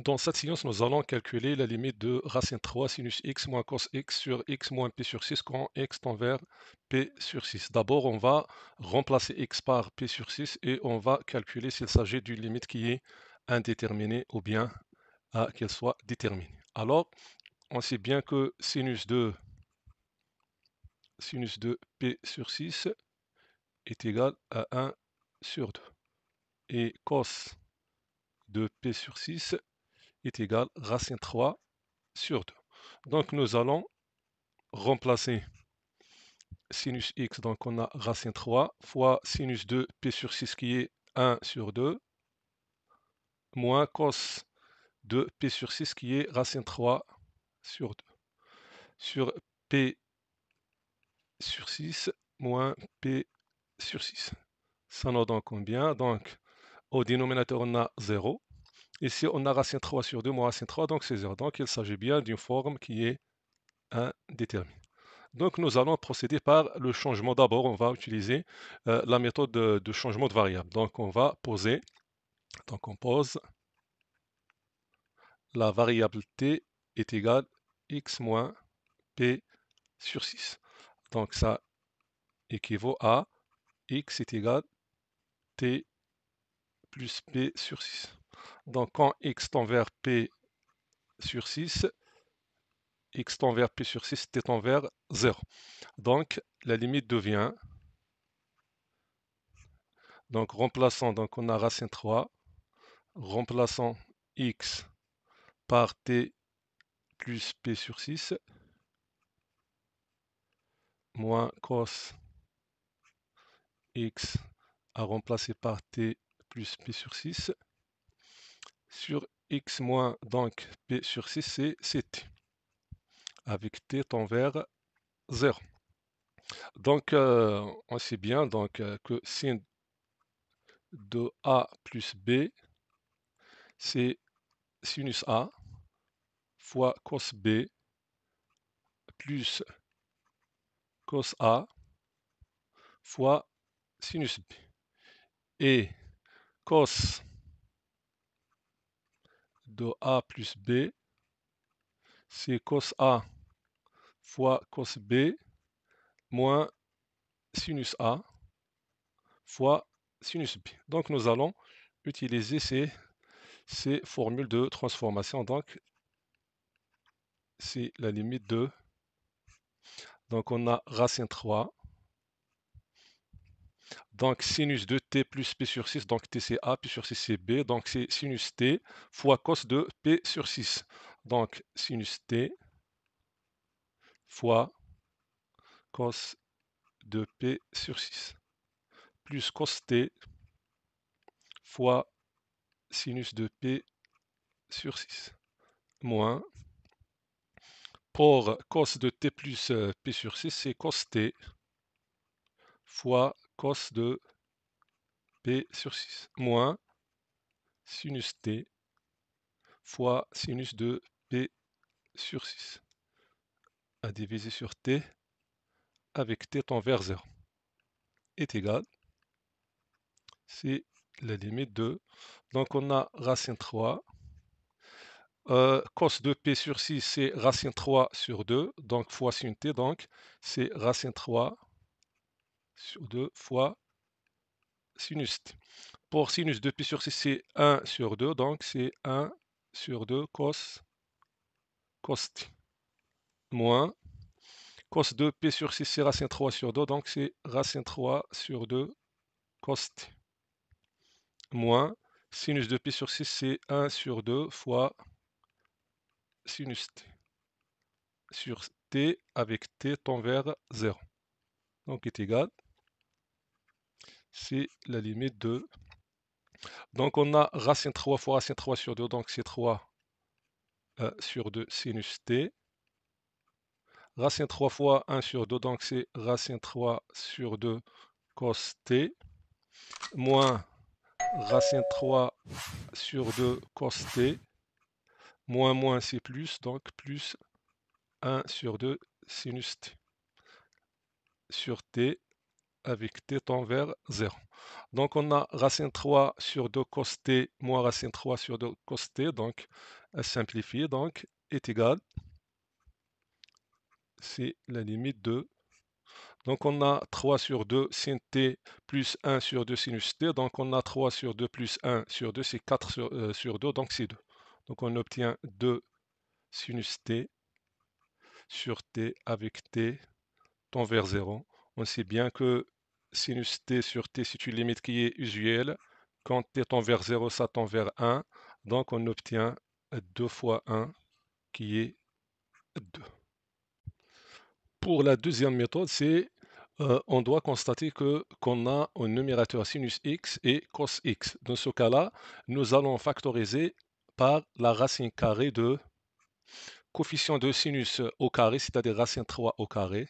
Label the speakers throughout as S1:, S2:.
S1: Dans cette séance, nous allons calculer la limite de racine 3 sinus x moins cos x sur x moins p sur 6 quand x tend vers p sur 6. D'abord, on va remplacer x par p sur 6 et on va calculer s'il s'agit d'une limite qui est indéterminée ou bien qu'elle soit déterminée. Alors, on sait bien que sinus de p sur 6 est égal à 1 sur 2 et cos de p sur 6 est égal à racine 3 sur 2. Donc nous allons remplacer sinus x, donc on a racine 3 fois sinus de p sur 6 qui est 1 sur 2, moins cos de p sur 6 qui est racine 3 sur 2, sur p sur 6 moins p sur 6. Ça nous donne combien? Donc au dénominateur on a 0. Ici on a racine 3 sur 2 moins racine 3, donc c'est 0. Donc il s'agit bien d'une forme qui est indéterminée. Donc nous allons procéder par le changement. D'abord, on va utiliser la méthode de changement de variable. Donc on va poser, donc on pose la variable t est égale x moins p sur 6. Donc ça équivaut à x est égal t plus p sur 6. Donc quand x tend vers p sur 6, x tend vers p sur 6, t tend vers 0. Donc la limite devient, donc remplaçant, donc on a racine 3, remplaçant x par t plus p sur 6, moins cos x à remplacer par t plus p sur 6, sur x moins donc p sur 6, c'est t, avec t tend vers 0. Donc on sait bien donc, que sin de a plus b, c'est sinus a fois cos b plus cos a fois sinus b. Et cos de a plus b, c'est cos a fois cos b moins sinus a fois sinus b. Donc nous allons utiliser ces formules de transformation. Donc c'est la limite de, donc on a racine 3, donc sinus de t plus p sur 6, donc t c'est a, p sur 6 c'est b, donc c'est sinus t fois cos de p sur 6. Donc sinus t fois cos de p sur 6, plus cos t fois sinus de p sur 6, moins, pour cos de t plus p sur 6, c'est cos t fois cos de p sur 6, moins sinus t fois sinus de p sur 6, à diviser sur t avec t tend vers 0, est égal, c'est la limite de, donc on a racine 3, cos de p sur 6, c'est racine 3 sur 2, donc fois sin t, donc c'est racine 3 sur 2 fois sinus t. Pour sinus de p sur 6, c'est 1 sur 2, donc c'est 1 sur 2 cos t, moins cos de p sur 6, c'est racine 3 sur 2, donc c'est racine 3 sur 2 cos t, moins sinus de p sur 6, c'est 1 sur 2 fois sinus t, sur t avec t tend vers 0, donc est égal, c'est la limite de, donc on a racine 3 fois racine 3 sur 2, donc c'est 3 sur 2 sinus t, racine 3 fois 1 sur 2, donc c'est racine 3 sur 2 cos t, moins racine 3 sur 2 cos t, moins c'est plus, donc plus 1 sur 2 sinus t, sur t avec t tend vers 0. Donc on a racine 3 sur 2 cos t moins racine 3 sur 2 cos t, donc à simplifier, donc est égal, c'est la limite de. Donc on a 3 sur 2 sin t plus 1 sur 2 sinus t. Donc on a 3 sur 2 plus 1 sur 2, c'est 4 sur 2, donc c'est 2. Donc on obtient 2 sinus t sur t avec t tend vers 0. On sait bien que sinus t sur t, c'est une limite qui est usuelle. Quand t tend vers 0, ça tend vers 1. Donc on obtient 2 fois 1 qui est 2. Pour la deuxième méthode, c'est on doit constater qu'on a un numérateur sinus x et cos x. Dans ce cas-là, nous allons factoriser par la racine carrée de coefficient de sinus au carré, c'est-à-dire racine 3 au carré,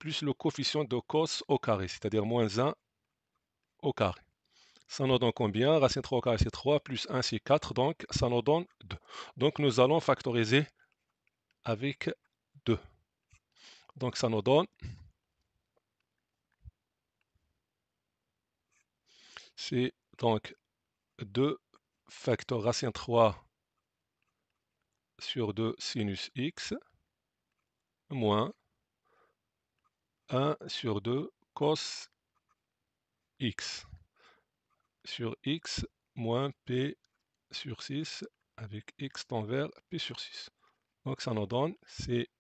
S1: plus le coefficient de cos au carré, c'est-à-dire moins 1 au carré. Ça nous donne combien? Racine 3 au carré, c'est 3, plus 1, c'est 4, donc ça nous donne 2. Donc nous allons factoriser avec 2. Donc ça nous donne, c'est donc 2 facteur racine 3 sur 2 sinus x moins 1 sur 2 cos x sur x moins p sur 6 avec x tend vers p sur 6. Donc ça nous donne, c'est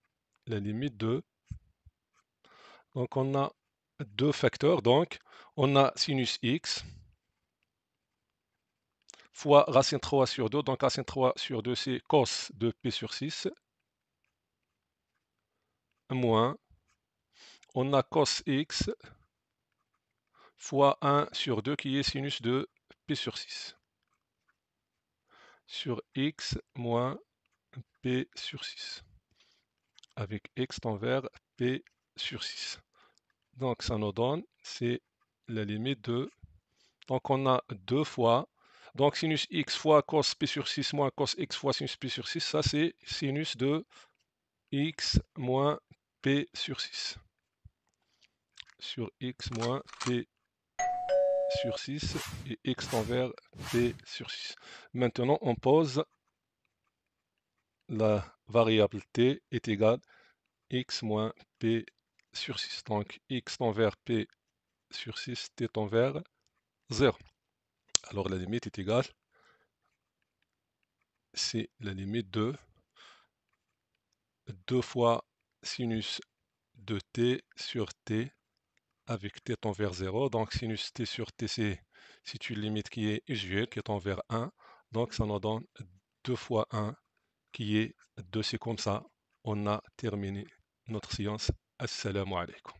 S1: la limite de. Donc on a deux facteurs, donc on a sinus x fois racine 3 sur 2, donc racine 3 sur 2 c'est cos de p sur 6, moins, on a cos x fois 1 sur 2 qui est sinus de p sur 6, sur x moins p sur 6, avec x tend vers p sur 6. Donc ça nous donne, c'est la limite de. Donc on a deux fois. Donc sinus x fois cos p sur 6 moins cos x fois sinus p sur 6, ça c'est sinus de x moins p sur 6. Sur x moins p sur 6 et x tend vers p sur 6. Maintenant on pose la variable t est égale x moins p sur 6. Donc x tend vers p sur 6, t tend vers 0. Alors la limite est égale, c'est la limite de 2 fois sinus de t sur t avec t tend vers 0. Donc sinus t sur t, c'est une limite qui est usuelle, qui tend vers 1. Donc ça nous donne 2 fois 1 qui est 2. C'est comme ça, on a terminé notre séance. Assalamu alaikum.